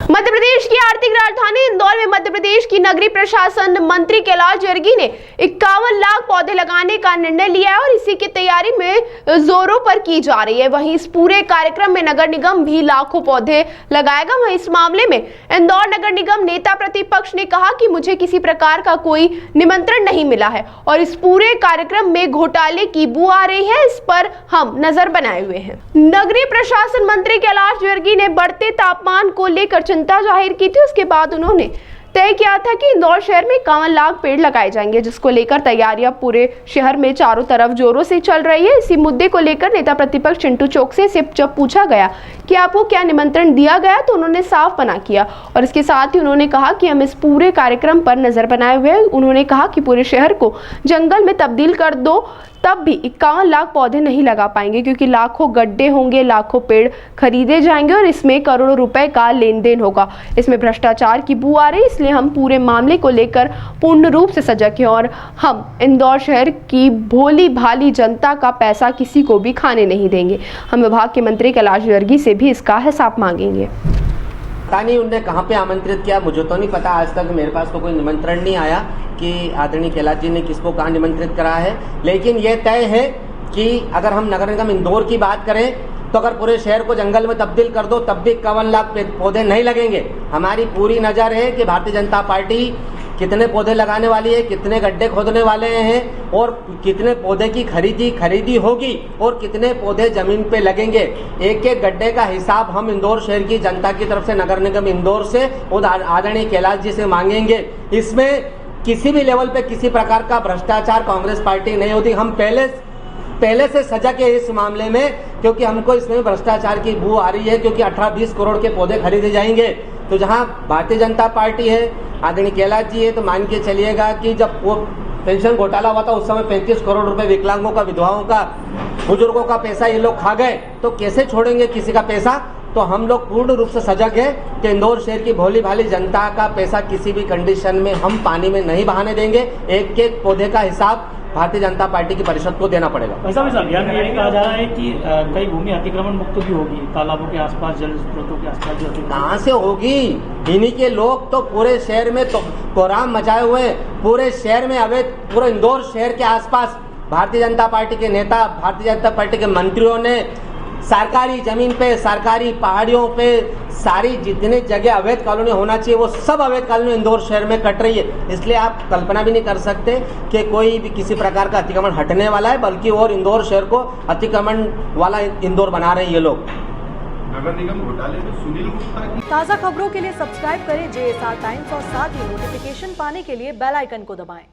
मध्य प्रदेश की आर्थिक राजधानी इंदौर में मध्य प्रदेश की नगरीय प्रशासन मंत्री कैलाश जरगी ने 51 लाख पौधे लगाने का निर्णय लिया है और इसी की तैयारी में जोरों पर की जा रही है। वहीं इस पूरे कार्यक्रम में नगर निगम भी लाखों पौधे लगाएगा। वहीं इस मामले में इंदौर नगर निगम नेता प्रतिपक्ष ने कहा कि मुझे किसी प्रकार का कोई निमंत्रण नहीं मिला है और इस पूरे कार्यक्रम में घोटाले की बू आ रही है, इस पर हम नजर बनाए हुए हैं। नगरीय प्रशासन मंत्री कैलाश जरगी ने बढ़ते तापमान को लेकर चिंता जाहिर की थी। उसके बाद उन्होंने तय किया था कि इंदौर शहर में 51 लाख पेड़ लगाए जाएंगे, जिसको लेकर तैयारियां पूरे शहर में चारों तरफ जोरों से चल रही है। इसी मुद्दे को लेकर नेता प्रतिपक्ष चिंटू चौकसे से जब पूछा गया कि आपको क्या निमंत्रण दिया गया, तो उन्होंने साफ मना किया और इसके साथ ही उन्होंने कहा कि हम इस पूरे कार्यक्रम पर नजर बनाए हुए हैं। उन्होंने कहा कि पूरे शहर को जंगल में तब्दील कर दो, तब भी 51 लाख पौधे नहीं लगा पाएंगे, क्योंकि लाखों गड्ढे होंगे, लाखों पेड़ खरीदे जाएंगे और इसमें करोड़ों रुपए का लेन देन होगा। इसमें भ्रष्टाचार की बू आ रही, इसलिए हम पूरे मामले को लेकर पूर्ण रूप से सजग हैं और हम इंदौर शहर की भोली भाली जनता का पैसा किसी को भी खाने नहीं देंगे। हम विभाग के मंत्री कैलाश जरगी से भी इसका हिसाब मांगेंगे। पता नहीं उनने कहाँ पे आमंत्रित किया, मुझे तो नहीं पता। आज तक मेरे पास तो कोई निमंत्रण नहीं आया कि आदरणीय कैलाश जी ने किसको कहाँ निमंत्रित करा है। लेकिन ये तय है कि अगर हम नगर निगम इंदौर की बात करें तो अगर पूरे शहर को जंगल में तब्दील कर दो तब भी 51 लाख पौधे नहीं लगेंगे। हमारी पूरी नज़र है कि भारतीय जनता पार्टी कितने पौधे लगाने वाली है, कितने गड्ढे खोदने वाले हैं और कितने पौधे की खरीदी होगी और कितने पौधे जमीन पे लगेंगे। एक एक गड्ढे का हिसाब हम इंदौर शहर की जनता की तरफ से नगर निगम इंदौर से और आदरणीय कैलाश जी से मांगेंगे। इसमें किसी भी लेवल पे किसी प्रकार का भ्रष्टाचार कांग्रेस पार्टी नहीं होती। हम पहले से सजग है इस मामले में, क्योंकि हमको इसमें भ्रष्टाचार की बू आ रही है, क्योंकि 18-20 करोड़ के पौधे खरीदे जाएंगे। तो जहां भारतीय जनता पार्टी है, आदरणीय कैलाश जी है, तो मान के चलिएगा कि जब वो पेंशन घोटाला हुआ था उस समय 35 करोड़ रुपए विकलांगों का, विधवाओं का, बुजुर्गों का पैसा ये लोग खा गए, तो कैसे छोड़ेंगे किसी का पैसा। तो हम लोग पूर्ण रूप से सजग है कि इंदौर शहर की भोली भाली जनता का पैसा किसी भी कंडीशन में हम पानी में नहीं बहाने देंगे। एक एक पौधे का हिसाब भारतीय जनता पार्टी की परिषद को देना पड़ेगा। ऐसा भी अभियान में ये कहा जा रहा है कि कई भूमि अतिक्रमण मुक्त भी होगी, तालाबों के आसपास, जल स्रोतों के आसपास। कहाँ से होगी? इन्हीं के लोग तो पूरे शहर में तो कोहराम मचाए हुए हैं। पूरे शहर में अवैध, पूरे इंदौर शहर के आसपास भारतीय जनता पार्टी के नेता, भारतीय जनता पार्टी के मंत्रियों ने सरकारी जमीन पे, सरकारी पहाड़ियों पे, सारी जितने जगह अवैध कॉलोनी होना चाहिए वो सब अवैध कॉलोनी इंदौर शहर में कट रही है। इसलिए आप कल्पना भी नहीं कर सकते कि कोई भी किसी प्रकार का अतिक्रमण हटने वाला है, बल्कि और इंदौर शहर को अतिक्रमण वाला इंदौर बना रहे हैं ये लोग। नगर निगम घोटाले में सुनील गुप्ता की ताज़ा खबरों के लिए सब्सक्राइब करें JSR टाइम्स और साथ ही नोटिफिकेशन पाने के लिए बेल आइकन को दबाएं।